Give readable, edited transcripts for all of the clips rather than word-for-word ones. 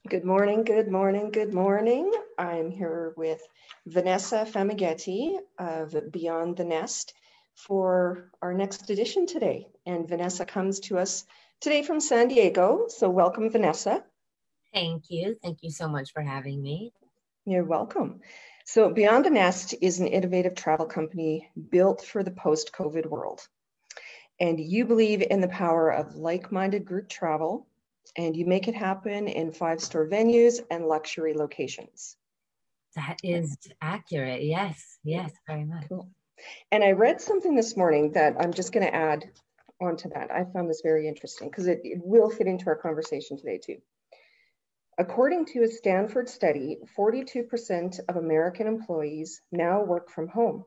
Good morning, good morning, good morning. I'm here with Vanessa Famighetti of Beyond the Nest for our next edition today. And Vanessa comes to us today from San Diego. So welcome, Vanessa. Thank you. Thank you so much for having me. You're welcome. So Beyond the Nest is an innovative travel company built for the post-COVID world. And you believe in the power of like-minded group travel, and you make it happen in 5-star venues and luxury locations. That is accurate. Yes, very much. Cool. And I read something this morning that I'm just going to add onto that. I found this very interesting because it will fit into our conversation today too. According to a Stanford study, 42% of American employees now work from home.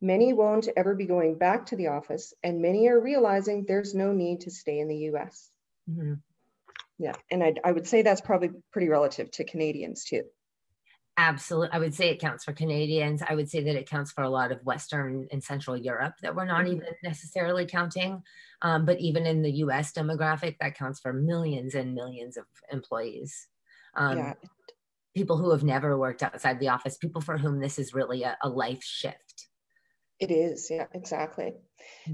Many won't ever be going back to the office, and many are realizing there's no need to stay in the US. Mm-hmm. Yeah, and I would say that's probably pretty relative to Canadians too. Absolutely. I would say it counts for Canadians. I would say that it counts for a lot of Western and Central Europe that we're not even necessarily counting. But even in the US demographic, that counts for millions and millions of employees. Yeah. People who have never worked outside the office, people for whom this is really a life shift. It is, yeah, exactly.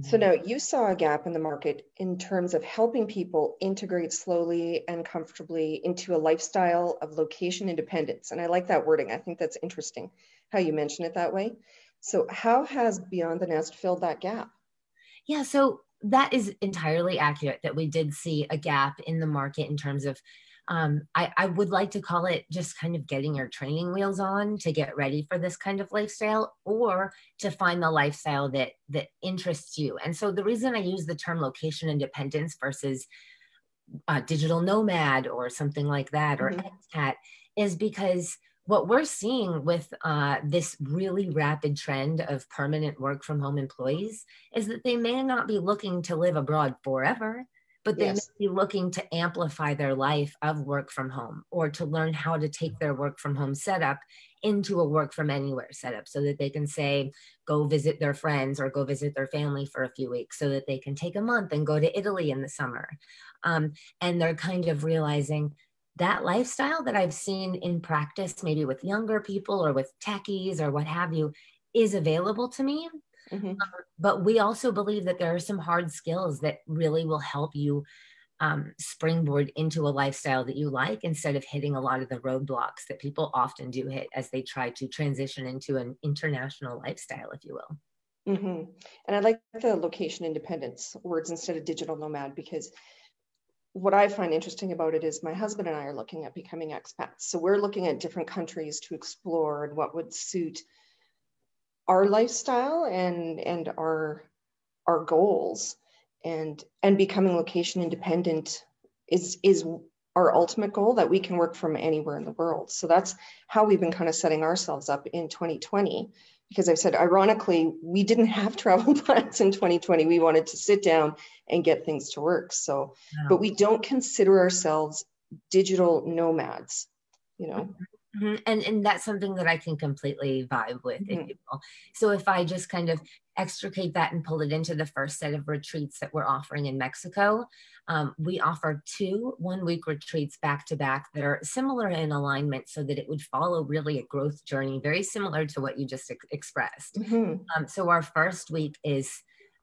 So now you saw a gap in the market in terms of helping people integrate slowly and comfortably into a lifestyle of location independence. And I like that wording. I think that's interesting how you mention it that way. So how has Beyond the Nest filled that gap? Yeah, so that is entirely accurate that we did see a gap in the market in terms of I would like to call it just kind of getting your training wheels on to get ready for this kind of lifestyle, or to find the lifestyle that interests you. And so the reason I use the term location independence versus digital nomad or something like that, or expat, is because what we're seeing with this really rapid trend of permanent work from home employees is that they may not be looking to live abroad forever, but they may be looking to amplify their life of work from home, or to learn how to take their work from home setup into a work from anywhere setup, so that they can say, go visit their friends or go visit their family for a few weeks, so that they can take a month and go to Italy in the summer. And they're kind of realizing that lifestyle that I've seen in practice, maybe with younger people or with techies or what have you, is available to me. But we also believe that there are some hard skills that really will help you springboard into a lifestyle that you like, instead of hitting a lot of the roadblocks that people often do hit as they try to transition into an international lifestyle, if you will. And I like the location independence words instead of digital nomad, because what I find interesting about it is my husband and I are looking at becoming expats. So we're looking at different countries to explore and what would suit our lifestyle and our goals, and becoming location independent is our ultimate goal, that we can work from anywhere in the world. So that's how we've been kind of setting ourselves up in 2020, because I've said, ironically, we didn't have travel plans in 2020. We wanted to sit down and get things to work. So, but we don't consider ourselves digital nomads, you know. And that's something that I can completely vibe with, if you will. So if I just kind of extricate that and pull it into the first set of retreats that we're offering in Mexico, we offer 2 one-week retreats back to back that are similar in alignment, so that it would follow really a growth journey, very similar to what you just expressed. So our first week is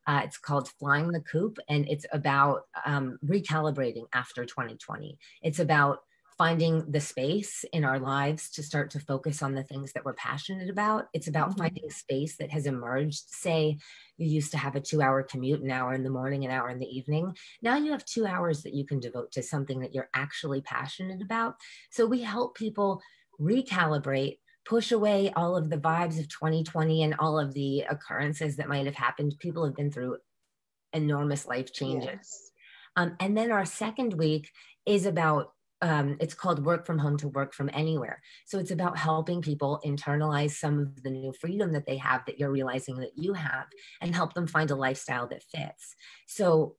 it's called Flying the Coop, and it's about recalibrating after 2020. It's about finding the space in our lives to start to focus on the things that we're passionate about. It's about finding space that has emerged. Say you used to have a 2-hour commute, an hour in the morning, an hour in the evening. Now you have 2 hours that you can devote to something that you're actually passionate about. So we help people recalibrate, push away all of the vibes of 2020 and all of the occurrences that might have happened. People have been through enormous life changes. And then our second week is about it's called Work from Home to Work from Anywhere. So it's about helping people internalize some of the new freedom that they have, that you're realizing that you have, and help them find a lifestyle that fits. So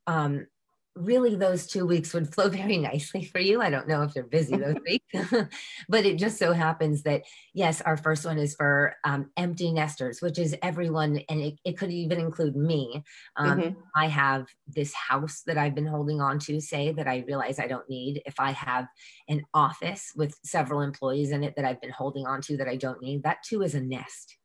really those 2 weeks would flow very nicely for you. I don't know if you're busy those weeks, but it just so happens that, yes, our first one is for empty nesters, which is everyone, and it could even include me. Mm-hmm. I have this house that I've been holding on to, say, that I realize I don't need. If I have an office with several employees in it that I've been holding on to that I don't need, that too is a nest.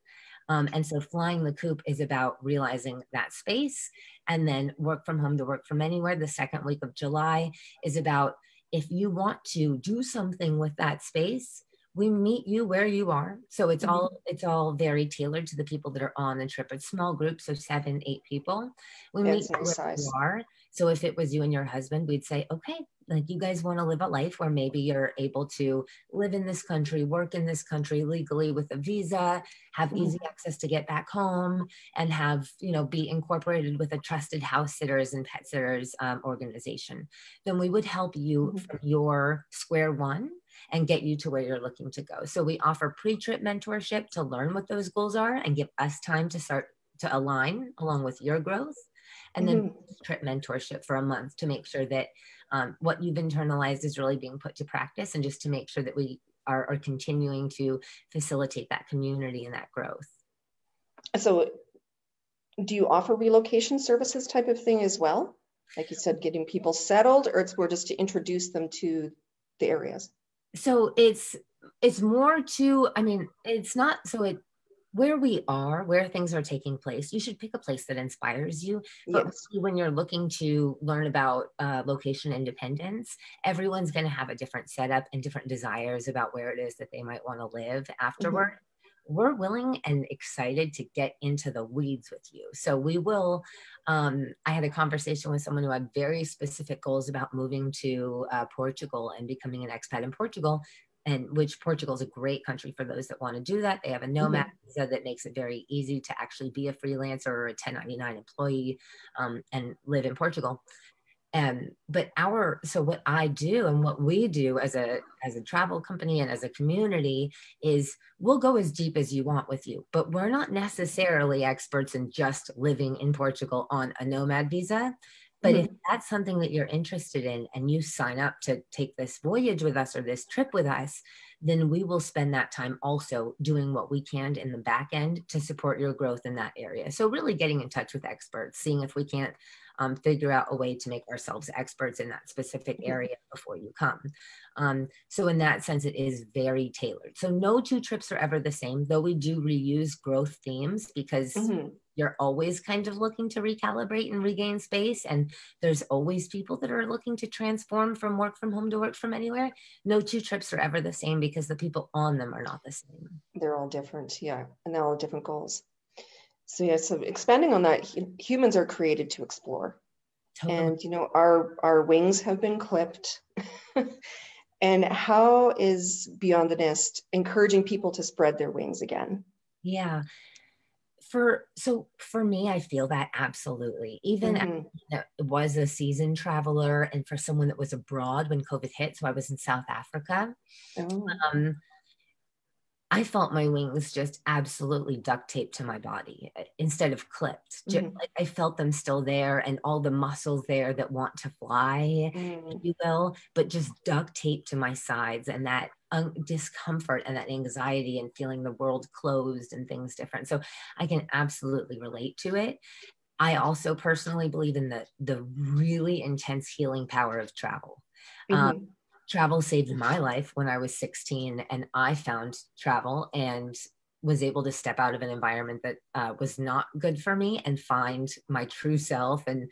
And so flying the coop is about realizing that space, and then work from home to work from anywhere. The second week of July is about, if you want to do something with that space, we meet you where you are. So it's Mm-hmm. all very tailored to the people that are on the trip. It's small groups of 7, 8 people. We Yeah, meet it's you nice where you size. are. So if it was you and your husband, we'd say, okay, like, you guys want to live a life where maybe you're able to live in this country, work in this country legally with a visa, have Mm-hmm. easy access to get back home, and have, be incorporated with a trusted house sitters and pet sitters organization. Then we would help you Mm-hmm. from your square one and get you to where you're looking to go. So we offer pre-trip mentorship to learn what those goals are and give us time to start to align along with your growth. And then Mm-hmm. trip mentorship for a month to make sure that what you've internalized is really being put to practice, and just to make sure that we are continuing to facilitate that community and that growth. So do you offer relocation services type of thing as well? Like you said, getting people settled, or it's more just to introduce them to the areas? So it's more to, I mean, it's not, so it, where things are taking place, you should pick a place that inspires you. But Yes. really, when you're looking to learn about location independence, everyone's going to have a different setup and different desires about where it is that they might want to live afterward. Mm-hmm. We're willing and excited to get into the weeds with you. So we will, I had a conversation with someone who had very specific goals about moving to Portugal and becoming an expat in Portugal, and which Portugal is a great country for those that want to do that. They have a nomad Mm-hmm. visa that makes it very easy to actually be a freelancer or a 1099 employee and live in Portugal. But so what I do and what we do as a travel company and as a community is, we'll go as deep as you want with you, but we're not necessarily experts in just living in Portugal on a nomad visa. But if Mm-hmm. that's something that you're interested in and you sign up to take this voyage with us or this trip with us, then we will spend that time also doing what we can in the back end to support your growth in that area. So really getting in touch with experts, seeing if we can't figure out a way to make ourselves experts in that specific area before you come. So in that sense, it is very tailored. So no 2 trips are ever the same, though we do reuse growth themes, because Mm-hmm. you're always kind of looking to recalibrate and regain space. And there's always people that are looking to transform from work from home to work from anywhere. No 2 trips are ever the same because the people on them are not the same. They're all different, yeah, and they're all different goals. So yeah, so expanding on that, humans are created to explore, Totally. and our wings have been clipped. And how is Beyond the Nest encouraging people to spread their wings again? Yeah. For me, I feel that absolutely. Even as Mm-hmm. was a seasoned traveler, and for someone that was abroad when COVID hit, so I was in South Africa. Oh. Um, I felt my wings just absolutely duct taped to my body instead of clipped. Just, Mm-hmm. like, I felt them still there, and all the muscles there that want to fly, if Mm. you will, but just duct taped to my sides, and that discomfort and that anxiety and feeling the world closed and things different. So I can absolutely relate to it. I also personally believe in the really intense healing power of travel. Um, Mm-hmm. Travel saved my life when I was 16, and I found travel and was able to step out of an environment that was not good for me and find my true self and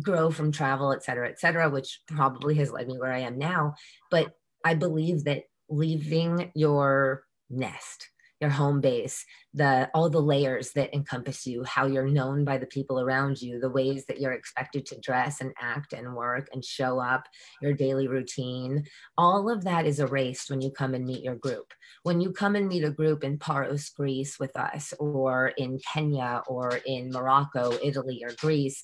grow from travel, et cetera, which probably has led me where I am now. But I believe that leaving your nest, your home base, all the layers that encompass you, how you're known by the people around you, the ways that you're expected to dress and act and work and show up, your daily routine, all of that is erased when you come and meet your group. When you come and meet a group in Paros, Greece with us, or in Kenya, or in Morocco, Italy, or Greece,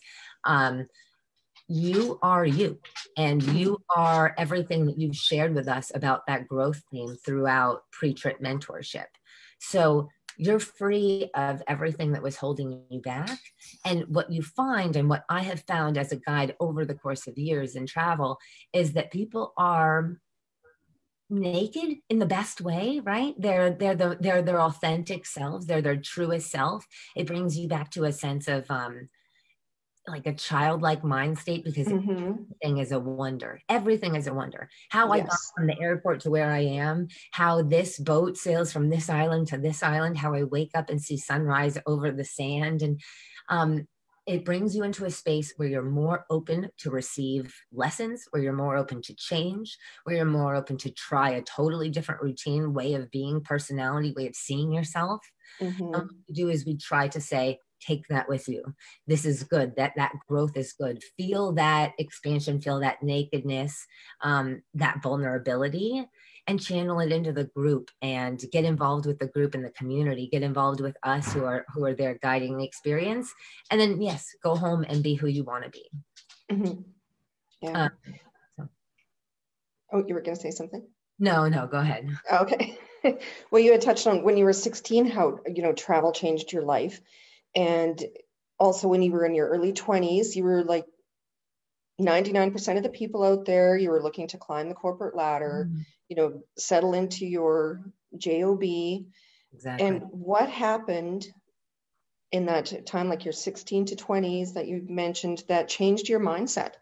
you are you, and you are everything that you've shared with us about that growth theme throughout pre-trip mentorship. So you're free of everything that was holding you back. And what you find, and what I have found as a guide over the course of years in travel, is that people are naked in the best way, right? They're their authentic selves. They're their truest self. It brings you back to a sense of like a childlike mind state, because everything is a wonder. Everything is a wonder. How I got from the airport to where I am, how this boat sails from this island to this island, how I wake up and see sunrise over the sand. And it brings you into a space where you're more open to receive lessons, where you're more open to change, where you're more open to try a totally different routine, way of being, personality, way of seeing yourself. What we do is we try to say, take that with you. This is good. That growth is good. Feel that expansion, feel that nakedness, that vulnerability, and channel it into the group, and get involved with the group and the community. Get involved with us who are there guiding the experience. And then, yes, go home and be who you want to be. Yeah. Oh, you were going to say something? No, go ahead. Okay. Well, you had touched on when you were 16, how, travel changed your life. And also when you were in your early 20s, you were like 99% of the people out there, you were looking to climb the corporate ladder, settle into your job. Exactly. And what happened in that time, like your 16 to 20s that you mentioned, that changed your mindset?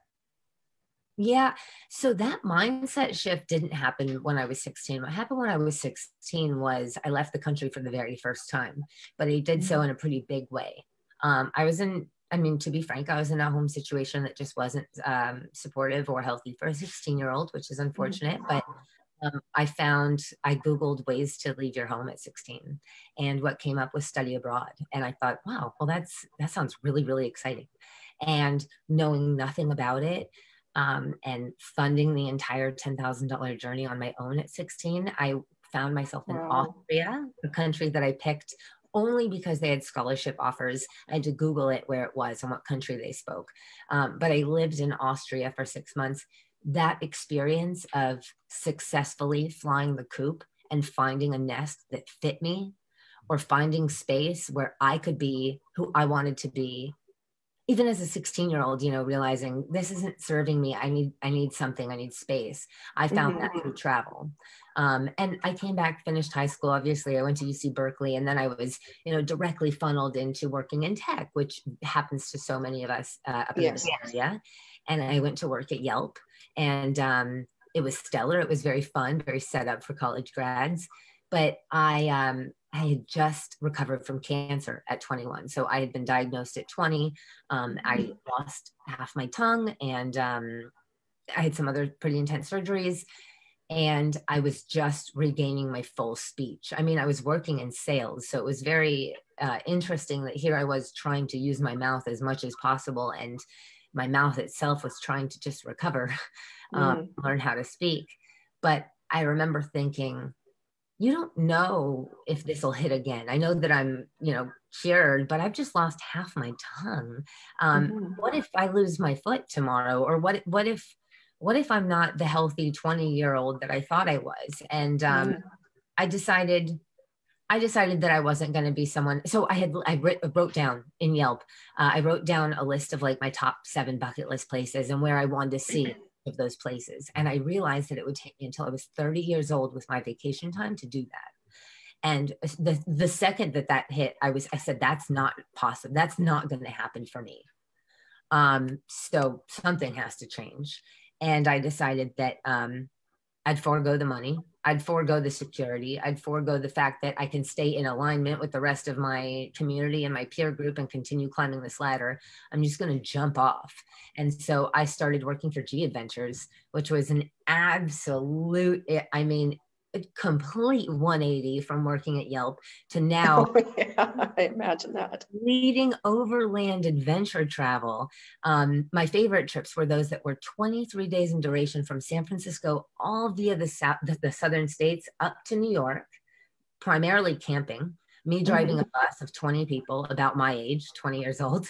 Yeah. So that mindset shift didn't happen when I was 16. What happened when I was 16 was I left the country for the very first time, but I did so in a pretty big way. To be frank, I was in a home situation that just wasn't supportive or healthy for a 16-year-old, which is unfortunate. But I Googled ways to leave your home at 16. And what came up was study abroad. And I thought, wow, well, that sounds really, really exciting. And knowing nothing about it, and funding the entire $10,000 journey on my own at 16, I found myself in Austria, a country that I picked only because they had scholarship offers. I had to Google it where it was and what country they spoke. But I lived in Austria for 6 months. That experience of successfully flying the coop and finding a nest that fit me, or finding space where I could be who I wanted to be, even as a 16-year-old, realizing this isn't serving me. I need something. I need space. I found that through travel. And I came back, finished high school. Obviously, I went to UC Berkeley, and then I was, directly funneled into working in tech, which happens to so many of us up in this area. And I went to work at Yelp, and it was stellar. It was very fun, very set up for college grads. But I had just recovered from cancer at 21. So I had been diagnosed at 20. I lost half my tongue, and I had some other pretty intense surgeries. And I was just regaining my full speech. I was working in sales. So it was very interesting that here I was trying to use my mouth as much as possible. And my mouth itself was trying to just recover, learn how to speak. But I remember thinking, you don't know if this will hit again. I know that I'm, cured, but I've just lost half my tongue. What if I lose my foot tomorrow? Or what if I'm not the healthy 20-year-old that I thought I was? And I decided that I wasn't going to be someone. So I wrote down in Yelp, I wrote down a list of like my top 7 bucket list places and where I wanted to see of those places. And I realized that it would take me until I was 30 years old with my vacation time to do that. And the second that hit, I said, that's not possible. That's not going to happen for me. So something has to change. And I decided that I'd forego the money. I'd forego the security. I'd forego the fact that I can stay in alignment with the rest of my community and my peer group and continue climbing this ladder. I'm just going to jump off. And so I started working for G Adventures, which was an absolute, a complete 180 from working at Yelp to now. I imagine that. Leading overland adventure travel. My favorite trips were those that were 23 days in duration from San Francisco, all via the southern states up to New York, primarily camping, me driving a bus of 20 people about my age, 20 years old.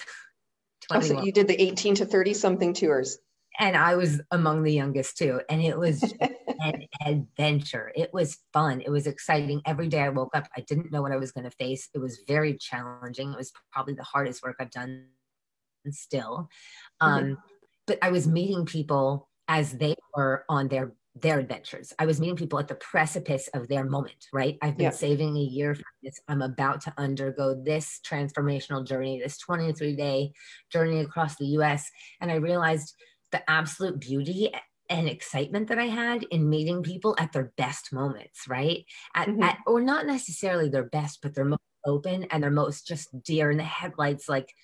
Oh, so you did the 18 to 30 something tours. And I was among the youngest too. And it was just an adventure. It was fun. It was exciting. Every day I woke up, I didn't know what I was going to face. It was very challenging. It was probably the hardest work I've done still. Mhm. But I was meeting people as they were on their adventures. I was meeting people at the precipice of their moment, right? I've been Yeah. saving a year for this. I'm about to undergo this transformational journey, this 23-day journey across the US. And I realized the absolute beauty and excitement that I had in meeting people at their best moments, right? Mhm. Or not necessarily their best, but their most open and their most just deer in the headlights, like,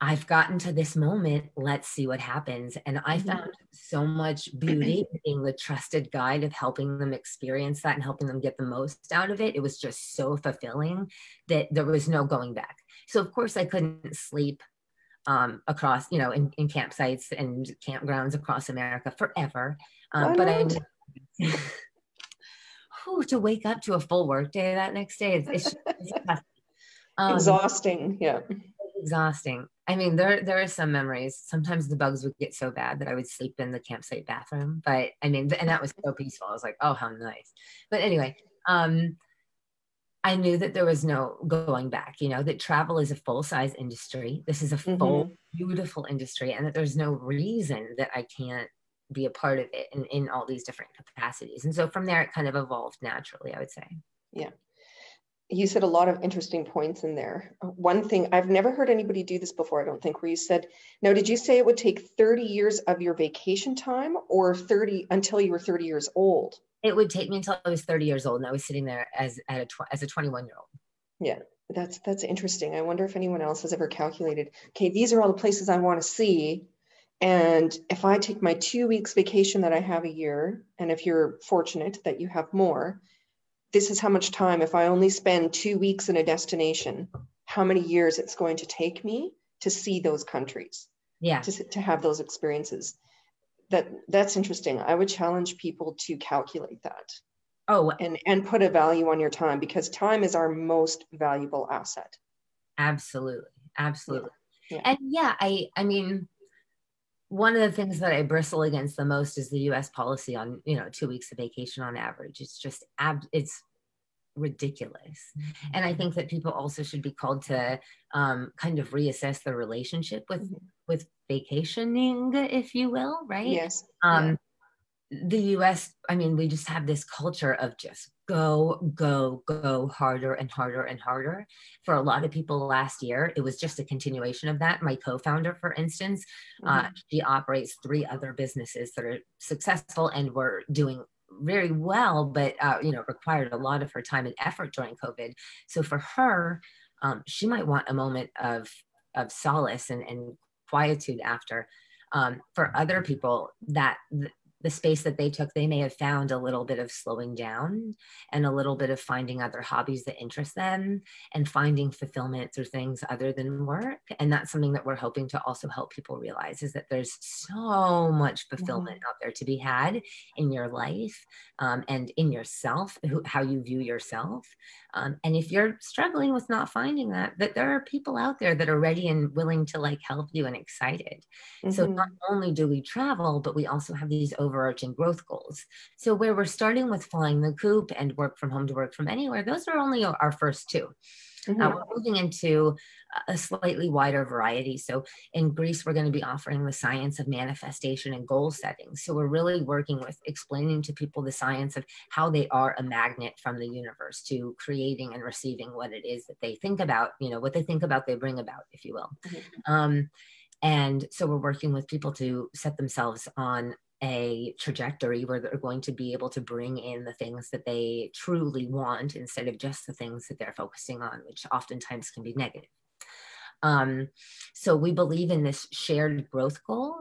I've gotten to this moment. Let's see what happens. And I Mhm. found so much beauty in being the trusted guide of helping them experience that and helping them get the most out of it. It was just so fulfilling that there was no going back. So, of course, I couldn't sleep across, in campsites and campgrounds across America forever. Why But I not? knew to wake up to a full work day that next day, it's tough. Um, Exhausting. Yeah. Exhausting. I mean, there are some memories. Sometimes the bugs would get so bad that I would sleep in the campsite bathroom. But I mean, and that was so peaceful. I was like, oh, how nice. But anyway, I knew that there was no going back, that travel is a full-size industry. This is a full, Mhm. beautiful industry, and that there's no reason that I can't be a part of it in all these different capacities. And so from there, it kind of evolved naturally, I would say. Yeah. You said a lot of interesting points in there. One thing, I've never heard anybody do this before, I don't think, where you said, now, did you say it would take 30 years of your vacation time or 30 until you were 30 years old? It would take me until I was 30 years old, and I was sitting there as a 21-year-old. Yeah, that's interesting. I wonder if anyone else has ever calculated, okay, these are all the places I want to see. And if I take my 2 weeks vacation that I have a year, and if you're fortunate that you have more, this is how much time, if I only spend 2 weeks in a destination, how many years it's going to take me to see those countries, Yeah. to have those experiences. That's interesting. I would challenge people to calculate that Oh, and put a value on your time, because time is our most valuable asset. absolutely. Yeah. Absolutely. Yeah. And yeah, I mean, one of the things that I bristle against the most is the US policy on, 2 weeks of vacation on average. It's just, it's ridiculous. And I think that people also should be called to kind of reassess their relationship with Mhm. with vacationing, if you will, right? Yes. Yeah. Um, the US, I mean, we just have this culture of just go, go, go harder and harder and harder. For a lot of people last year, it was just a continuation of that. My co-founder, for instance, Mhm. she operates 3 other businesses that are successful and were doing very well, but required a lot of her time and effort during COVID. So for her, she might want a moment of solace and quietude after. For other people, that the space that they took, they may have found a little bit of slowing down and a little bit of finding other hobbies that interest them and finding fulfillment through things other than work. And that's something that we're hoping to also help people realize, is that there's so much fulfillment Mhm. out there to be had in your life, and in yourself, how you view yourself. And if you're struggling with not finding that there are people out there that are ready and willing to like help you and excited. So not Mhm. only do we travel, but we also have these overarching growth goals. So where we're starting with flying the coop and work from home to work from anywhere, those are only our first 2. Mhm. We're moving into a slightly wider variety. So in Greece, we're going to be offering the science of manifestation and goal setting. So we're really working with explaining to people the science of how they are a magnet from the universe to creating and receiving what it is that they think about, what they think about, they bring about, if you will. Mhm. And so we're working with people to set themselves on a trajectory where they're going to be able to bring in the things that they truly want instead of just the things that they're focusing on, which oftentimes can be negative. Um, so we believe in this shared growth goal,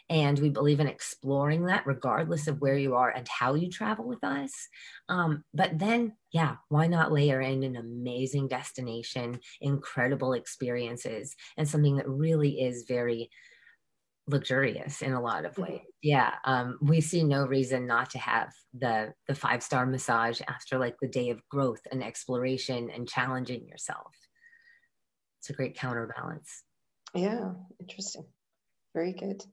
and we believe in exploring that regardless of where you are and how you travel with us. But then, yeah, why not layer in an amazing destination, incredible experiences, and something that really is very luxurious in a lot of ways. Mhm. Yeah, we see no reason not to have the 5-star massage after like the day of growth and exploration and challenging yourself. It's a great counterbalance. Yeah. Interesting. Very good.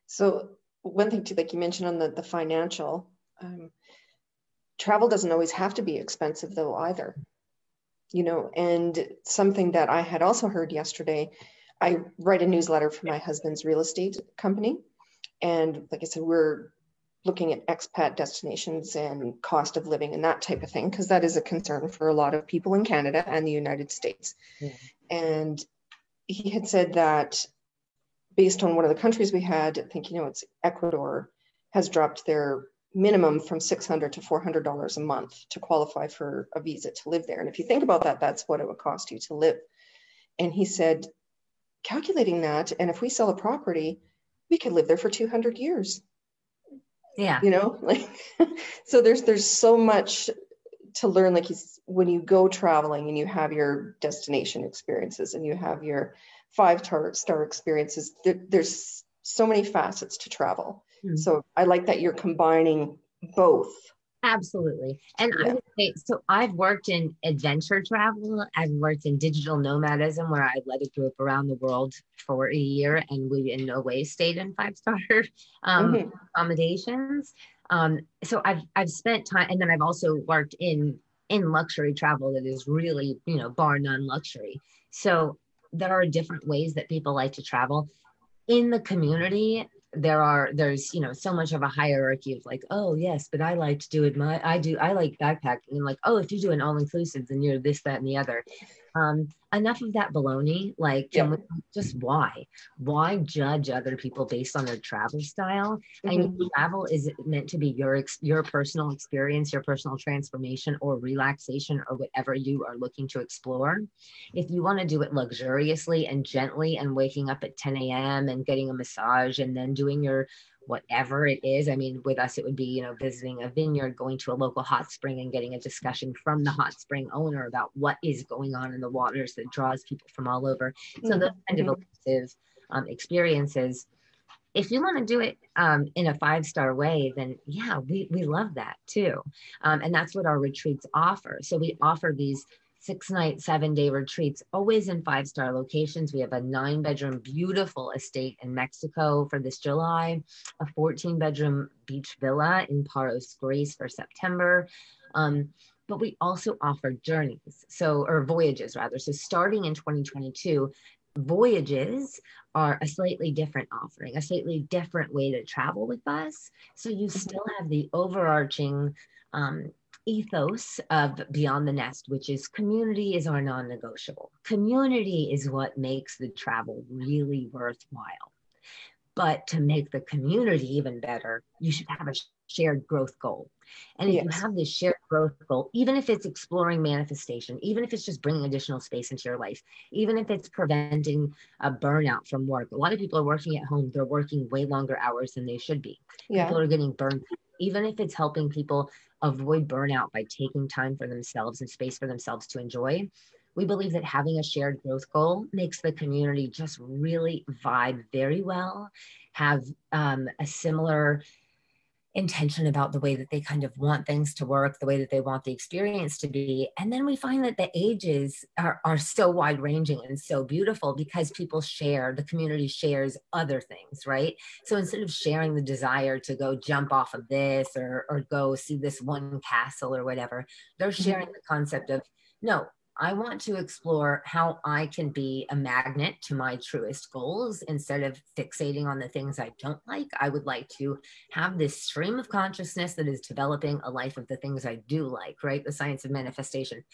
So one thing too, like you mentioned on the financial, travel doesn't always have to be expensive though either, and something that I had also heard yesterday, I write a newsletter for my husband's real estate company. And like I said, we're looking at expat destinations and cost of living and that type of thing, because that is a concern for a lot of people in Canada and the United States. Yeah. And he had said that based on one of the countries we had, I think, it's Ecuador, has dropped their minimum from $600 to $400 a month to qualify for a visa to live there. And if you think about that, that's what it would cost you to live. And he said, calculating that, and if we sell a property, we could live there for 200 years. Yeah. So there's so much to learn. Like when you go traveling and you have your destination experiences and you have your 5-star experiences, there's so many facets to travel. Mm-hmm. So I like that you're combining both. Absolutely. And I would say, so I've worked in adventure travel. I've worked in digital nomadism, where I led a group around the world for a year, and we in no way stayed in 5-star accommodations. So I've spent time, and then I've also worked in luxury travel that is really, bar none luxury. So there are different ways that people like to travel. In the community, there's so much of a hierarchy of like, oh yes, but I like to do it I like backpacking, and like, oh, if you do an all-inclusive, then you're this, that, and the other. Enough of that baloney. Like, can we just why judge other people based on their travel style? Mm-hmm. I mean, travel is meant to be your personal experience, your personal transformation or relaxation, or whatever you are looking to explore. If you want to do it luxuriously and gently and waking up at 10 a.m. and getting a massage and then doing your whatever it is. I mean, with us, it would be, visiting a vineyard, going to a local hot spring and getting a discussion from the hot spring owner about what is going on in the waters that draws people from all over. So those kind of elusive experiences. If you want to do it in a 5-star way, then yeah, we love that too. And that's what our retreats offer. So we offer these 6-night, 7-day retreats, always in 5-star locations. We have a 9-bedroom, beautiful estate in Mexico for this July, a 14-bedroom beach villa in Paros, Greece for September. But we also offer journeys, or voyages rather. So starting in 2022, voyages are a slightly different offering, a slightly different way to travel with us. So you still have the overarching ethos of Beyond the Nest, which is community is our non-negotiable. Community is what makes the travel really worthwhile. But to make the community even better, you should have a shared growth goal. And if you have this shared growth goal, even if it's exploring manifestation, even if it's just bringing additional space into your life, even if it's preventing a burnout from work. A lot of people are working at home. They're working way longer hours than they should be. People are getting burned. Even if it's helping people avoid burnout by taking time for themselves and space for themselves to enjoy, we believe that having a shared growth goal makes the community just really vibe very well, have a similar intention about the way that they kind of want things to work, the way that they want the experience to be. And then we find that the ages are so wide ranging and so beautiful because the community shares other things, right? So instead of sharing the desire to go jump off of this or go see this one castle or whatever, they're sharing the concept of, no, I want to explore how I can be a magnet to my truest goals instead of fixating on the things I don't like. I would like to have this stream of consciousness that is developing a life of the things I do like, right? The science of manifestation.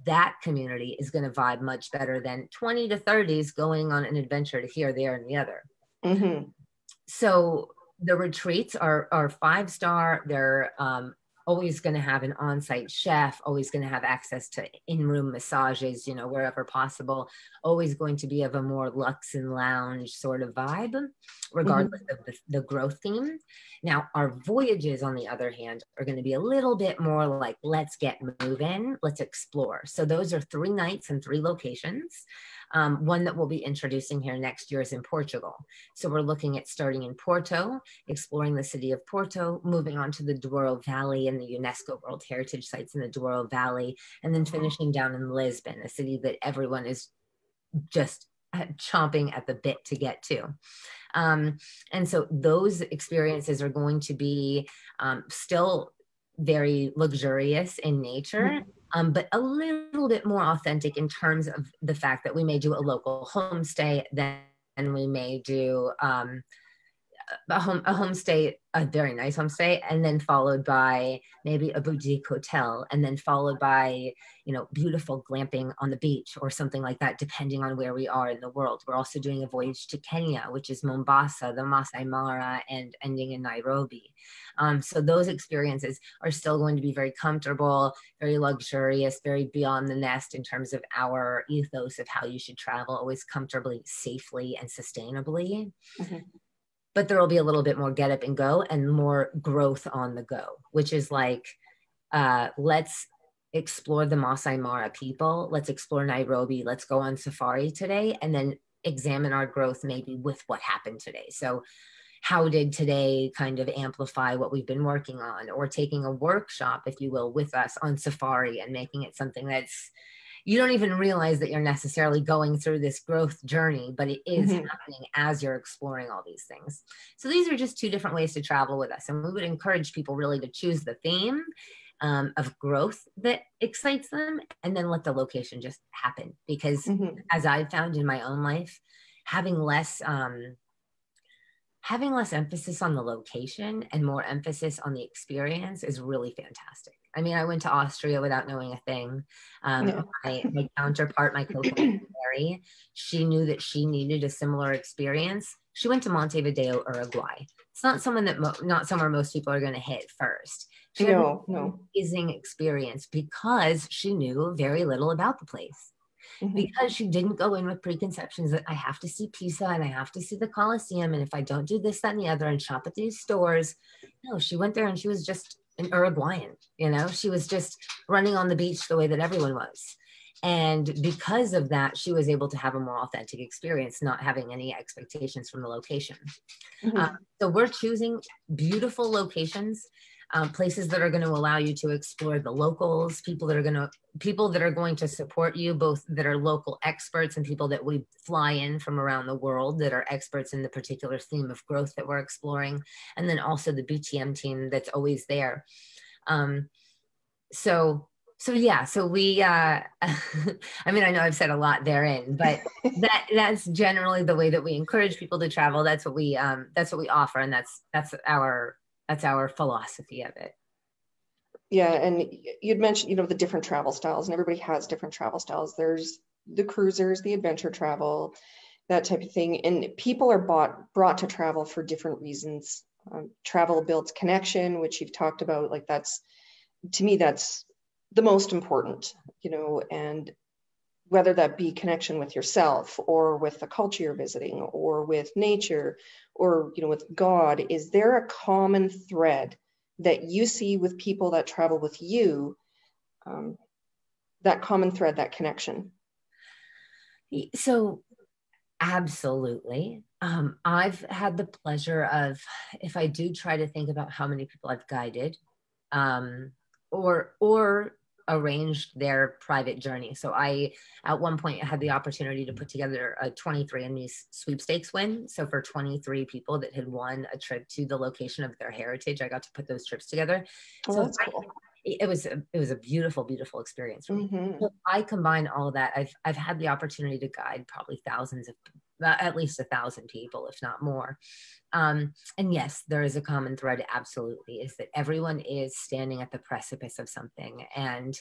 That community is going to vibe much better than 20 to 30s going on an adventure to here, there, and the other. Mm-hmm. So the retreats are 5-star. They're always going to have an on-site chef, always going to have access to in-room massages, wherever possible, always going to be of a more luxe and lounge sort of vibe, regardless of the growth theme. Now, our voyages, on the other hand, are going to be a little bit more like, let's get moving, let's explore. So those are 3 nights and 3 locations. One that we'll be introducing here next year is in Portugal. So we're looking at starting in Porto, exploring the city of Porto, moving on to the Douro Valley and the UNESCO World Heritage Sites in the Douro Valley, and then finishing down in Lisbon, a city that everyone is just chomping at the bit to get to. And so those experiences are going to be still very luxurious in nature, but a little bit more authentic in terms of the fact that we may do a local homestay, then we may do a homestay, a very nice homestay, and then followed by maybe a boutique hotel, and then followed by, beautiful glamping on the beach or something like that, depending on where we are in the world. We're also doing a voyage to Kenya, which is Mombasa, the Masai Mara, and ending in Nairobi. So those experiences are still going to be very comfortable, very luxurious, very beyond the nest in terms of our ethos of how you should travel, always comfortably, safely, and sustainably. But there will be a little bit more get up and go and more growth on the go, which is like, let's explore the Masai Mara people. Let's explore Nairobi. Let's go on safari today, and then examine our growth maybe with what happened today. So how did today kind of amplify what we've been working on, or taking a workshop, if you will, with us on safari and making it something that's, you don't even realize that you're necessarily going through this growth journey, but it is happening as you're exploring all these things. So these are just two different ways to travel with us. And we would encourage people really to choose the theme of growth that excites them, and then let the location just happen. Because as I've found in my own life, having less emphasis on the location and more emphasis on the experience is really fantastic. I mean, I went to Austria without knowing a thing. My counterpart, my co-founder, Mary, she knew that she needed a similar experience. She went to Montevideo, Uruguay. It's not someone that not somewhere most people are going to hit first. She had an amazing experience because she knew very little about the place. Because she didn't go in with preconceptions that I have to see Pisa and I have to see the Colosseum, and if I don't do this, that, and the other, and shop at these stores. No, she went there and she was just an Uruguayan, she was just running on the beach the way that everyone was. And because of that, she was able to have a more authentic experience, not having any expectations from the location. So we're choosing beautiful locations, places that are going to allow you to explore the locals, people that are going to support you, both that are local experts and people that we fly in from around the world that are experts in the particular theme of growth that we're exploring, and then also the BTM team that's always there. So we, I mean, I know I've said a lot therein, but that's generally the way that we encourage people to travel. That's what we offer. And that's our philosophy of it. Yeah. And you'd mentioned, the different travel styles, and everybody has different travel styles. There's the cruisers, the adventure travel, that type of thing. And people are brought to travel for different reasons. Travel builds connection, which you've talked about. Like to me, that's the most important, and whether that be connection with yourself or with the culture you're visiting or with nature or, with God, is there a common thread that you see with people that travel with you, that common thread, that connection? So absolutely. I've had the pleasure of, if I do try to think about how many people I've guided, or arranged their private journey. So I, at one point, had the opportunity to put together a 23andMe sweepstakes win. So for 23 people that had won a trip to the location of their heritage, I got to put those trips together. Oh, so that's cool. It was a beautiful, beautiful experience for me. So I combine all of that. I've had the opportunity to guide probably at least 1,000 people, if not more. And yes, there is a common thread, absolutely, is that everyone is standing at the precipice of something. And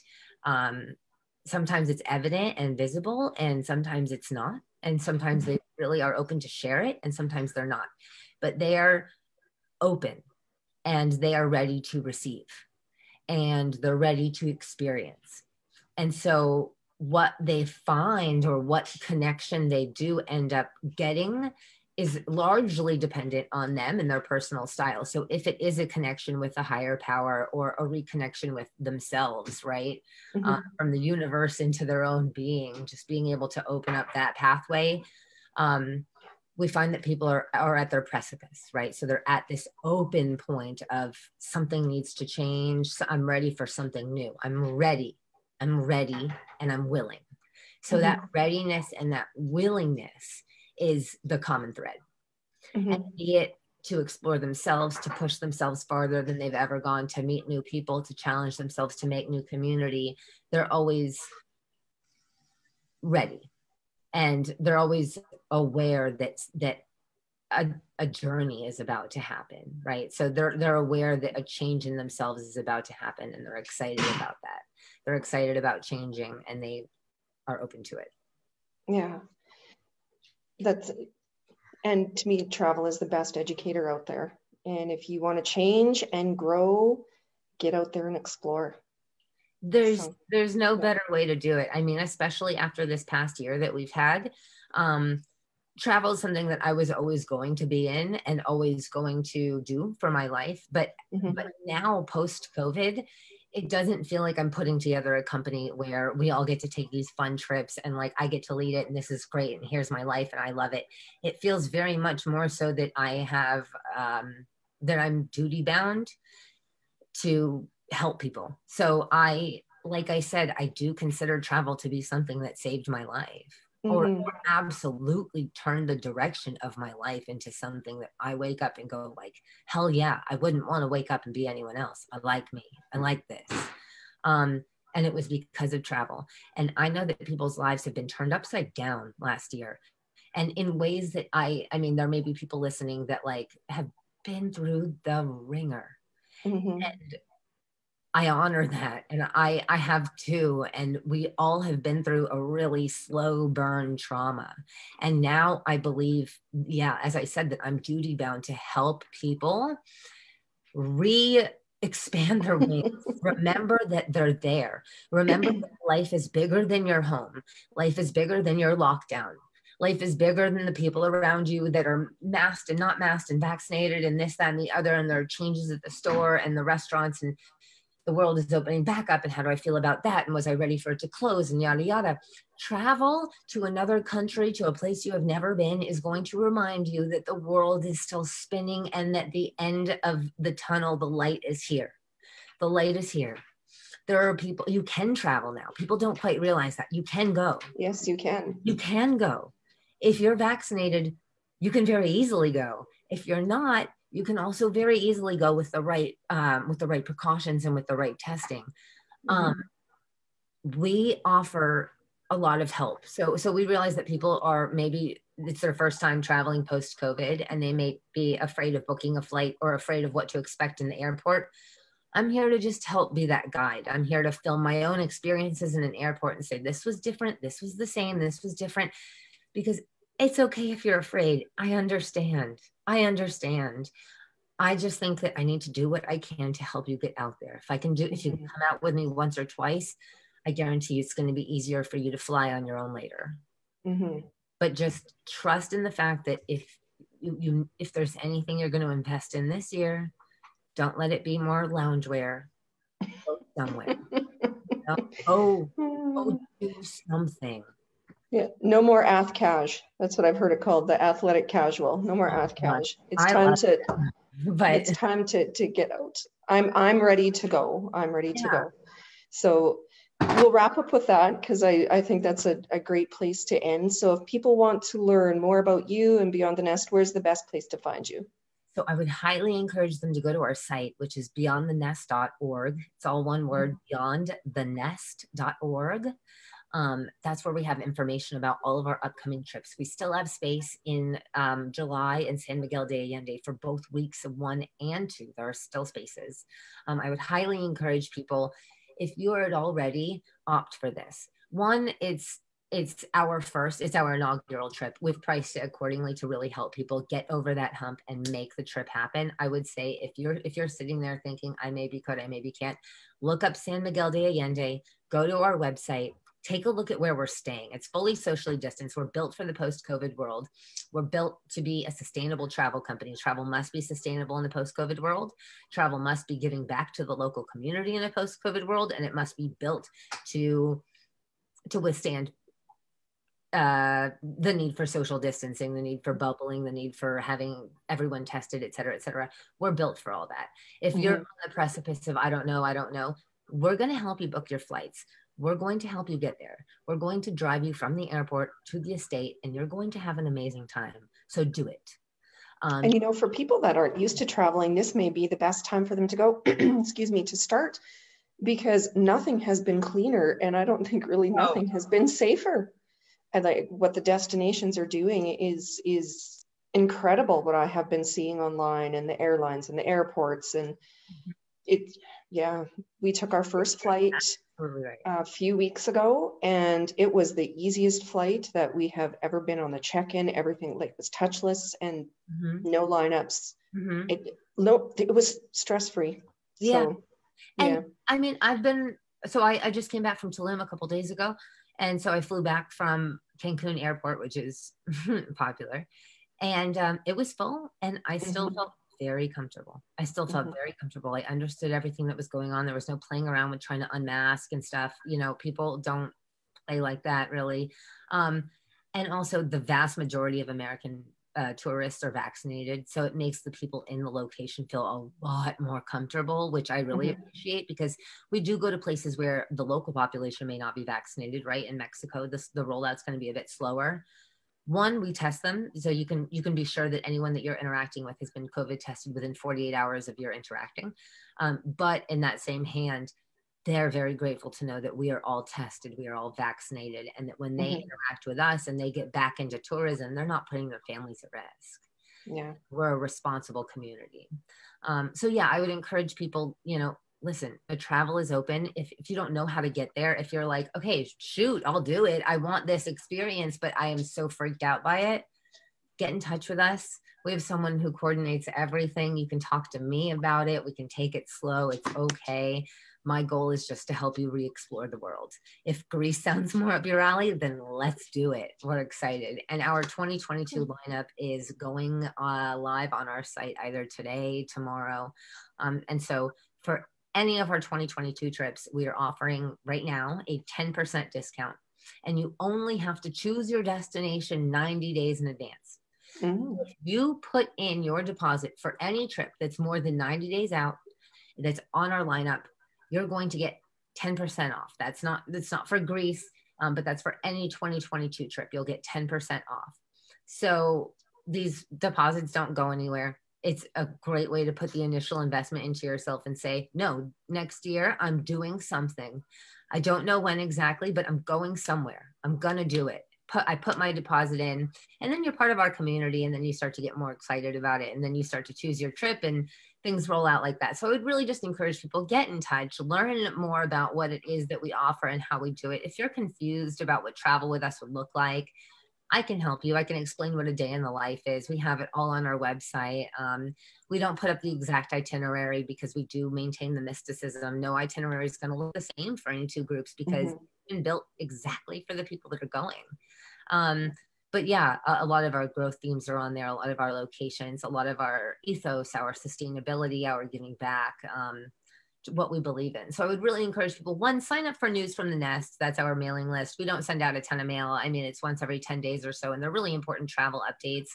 sometimes it's evident and visible, and sometimes it's not. And sometimes they really are open to share it, and sometimes they're not. But they are open, and they are ready to receive, and they're ready to experience. And so what they find, or what connection they do end up getting, is largely dependent on them and their personal style. So if it is a connection with a higher power, or a reconnection with themselves, right? From the universe into their own being, just being able to open up that pathway. We find that people are at their precipice, right? So they're at this open point of something needs to change. So I'm ready for something new. I'm ready, and I'm willing. So that readiness and that willingness is the common thread. and be it to explore themselves, to push themselves farther than they've ever gone, to meet new people, to challenge themselves, to make new community. They're always ready, and they're always aware that a journey is about to happen, right? So they're aware that a change in themselves is about to happen, and they're excited about that. They're excited about changing, and they are open to it. Yeah, and to me, travel is the best educator out there. And if you want to change and grow, get out there and explore. There's no better way to do it. I mean, especially after this past year that we've had, travel is something that I was always going to be in and always going to do for my life. But now post COVID, it doesn't feel like I'm putting together a company where we all get to take these fun trips and like I get to lead it and this is great and here's my life and I love it. It feels very much more so that I have that I'm duty bound to help people. So like I said, I do consider travel to be something that saved my life. Or absolutely turned the direction of my life into something that I wake up and go like, hell yeah, I wouldn't want to wake up and be anyone else. I like me. I like this. And it was because of travel. And I know that people's lives have been turned upside down last year. And in ways that I mean, there may be people listening that like have been through the ringer. And I honor that. And I have too. And we all have been through a really slow burn trauma. And now I believe, yeah, as I said, that I'm duty bound to help people expand their wings. Remember that they're there. Remember that life is bigger than your home. Life is bigger than your lockdown. Life is bigger than the people around you that are masked and not masked and vaccinated and this, that, and the other. And there are changes at the store and the restaurants and the world is opening back up and how do I feel about that? And was I ready for it to close and yada, yada. Travel to another country, to a place you have never been is going to remind you that the world is still spinning and that the end of the tunnel, the light is here. The light is here. There are people, you can travel now. People don't quite realize that. You can go. Yes, you can. You can go. If you're vaccinated, you can very easily go. If you're not, you can also very easily go with the right precautions and with the right testing. We offer a lot of help. So we realize that people are maybe it's their first time traveling post-COVID and they may be afraid of booking a flight or afraid of what to expect in the airport. I'm here to just help be that guide. I'm here to film my own experiences in an airport and say, this was different, this was the same, this was different, because it's okay if you're afraid. I understand. I just think that I need to do what I can to help you get out there. If you can come out with me once or twice, I guarantee you it's going to be easier for you to fly on your own later. But just trust in the fact that if there's anything you're going to invest in this year, don't let it be more loungewear. Go somewhere. Go do something. Yeah, no more ath cash. That's what I've heard it called, the athletic casual. No more ath cash. It's time to get out. I'm ready to go. I'm ready to go. So we'll wrap up with that because I think that's a great place to end. So if people want to learn more about you and Beyond the Nest, where's the best place to find you? So I would highly encourage them to go to our site, which is beyondthenest.org. It's all one word, beyondthenest.org. That's where we have information about all of our upcoming trips. We still have space in July in San Miguel de Allende for both weeks of 1 and 2. There are still spaces. I would highly encourage people, if you are at all ready, opt for this. One, it's our inaugural trip. We've priced it accordingly to really help people get over that hump and make the trip happen. I would say if you're sitting there thinking, I maybe could, I maybe can't, look up San Miguel de Allende, go to our website, take a look at where we're staying. It's fully socially distanced. We're built for the post-COVID world. We're built to be a sustainable travel company. Travel must be sustainable in the post-COVID world. Travel must be giving back to the local community in a post-COVID world, and it must be built to withstand the need for social distancing, the need for bubbling, the need for having everyone tested, et cetera, et cetera. We're built for all that. If you're on the precipice of, I don't know, we're going to help you book your flights. We're going to help you get there. We're going to drive you from the airport to the estate, and you're going to have an amazing time. So do it. And, for people that aren't used to traveling, this may be the best time for them to go, excuse me, to start, because nothing has been cleaner. And I don't think really nothing has been safer. And like what the destinations are doing is incredible, what I have been seeing online, and the airlines and the airports. And we took our first flight a few weeks ago, and it was the easiest flight that we have ever been on. The check-in, everything was touchless and no lineups. It was stress-free. Yeah. So, and I mean, I just came back from Tulum a couple days ago. And so I flew back from Cancun airport, which is popular, and it was full, and I still felt very comfortable. I still felt very comfortable. I understood everything that was going on. There was no playing around with trying to unmask and stuff. People don't play like that really. And also the vast majority of American tourists are vaccinated. So it makes the people in the location feel a lot more comfortable, which I really appreciate, because we do go to places where the local population may not be vaccinated, right? In Mexico, the rollout's going to be a bit slower. One, we test them. So you can be sure that anyone that you're interacting with has been COVID tested within 48 hours of your interacting. But in that same hand, they're very grateful to know that we are all tested, we are all vaccinated, and that when they interact with us and they get back into tourism, they're not putting their families at risk. Yeah. We're a responsible community. So yeah, I would encourage people, listen, the travel is open. If you don't know how to get there, if you're like, okay, shoot, I'll do it, I want this experience, but I am so freaked out by it, get in touch with us. We have someone who coordinates everything. You can talk to me about it. We can take it slow. It's okay. My goal is just to help you re-explore the world. If Greece sounds more up your alley, then let's do it. We're excited. And our 2022 lineup is going live on our site either today, tomorrow. And so for any of our 2022 trips, we are offering right now a 10% discount. And you only have to choose your destination 90 days in advance. If you put in your deposit for any trip that's more than 90 days out, that's on our lineup, you're going to get 10% off. That's not for Greece, but that's for any 2022 trip. You'll get 10% off. So these deposits don't go anywhere. It's a great way to put the initial investment into yourself and say, no, next year I'm doing something. I don't know when exactly, but I'm going somewhere. I'm going to do it. I put my deposit in, and then you're part of our community, and then you start to get more excited about it, and then you start to choose your trip, and things roll out like that. So I would really just encourage people, get in touch, learn more about what it is that we offer and how we do it. If you're confused about what travel with us would look like, I can help you. I can explain what a day in the life is. We have it all on our website. We don't put up the exact itinerary because we do maintain the mysticism. No itinerary is going to look the same for any two groups because it's been built exactly for the people that are going. But yeah, a lot of our growth themes are on there, a lot of our locations, a lot of our ethos, our sustainability, our giving back, what we believe in. So I would really encourage people, one, sign up for News from the Nest. That's our mailing list. We don't send out a ton of mail. I mean, it's once every 10 days or so, and they're really important travel updates,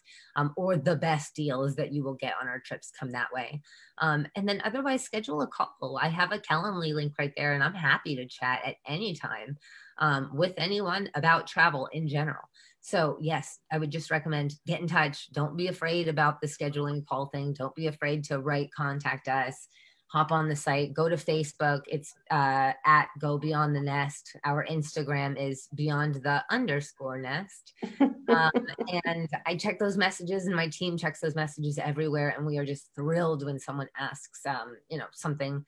or the best deals that you will get on our trips come that way. And then otherwise, schedule a call. I have a Calendly link right there, and I'm happy to chat at any time with anyone about travel in general. So yes, I would just recommend get in touch. Don't be afraid about the scheduling call thing. Don't be afraid to contact us. Hop on the site, go to Facebook. It's at Go Beyond the Nest. Our Instagram is beyond_the_nest. And I check those messages, and my team checks those messages everywhere. And we are just thrilled when someone asks, something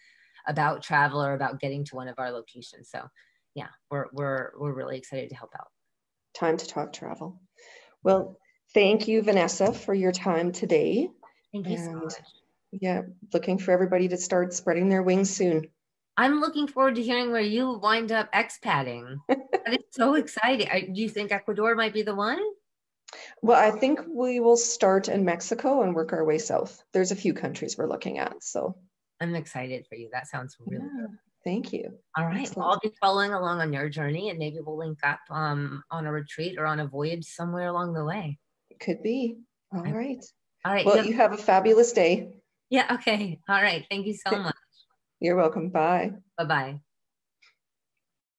about travel or about getting to one of our locations. So yeah, we're really excited to help out. Time to talk travel. Well, thank you, Vanessa, for your time today. Thank you so much. Yeah, looking for everybody to start spreading their wings soon. I'm looking forward to hearing where you wind up expatting. That is so exciting. Do you think Ecuador might be the one? Well, I think we will start in Mexico and work our way south. There's a few countries we're looking at, so. I'm excited for you. That sounds really good. Thank you. All right. Well, I'll be following along on your journey, and maybe we'll link up on a retreat or on a voyage somewhere along the way. Could be. All right. All right. Well, you have a fabulous day. Yeah. Okay. All right. Thank you so much. You're welcome. Bye. Bye-bye.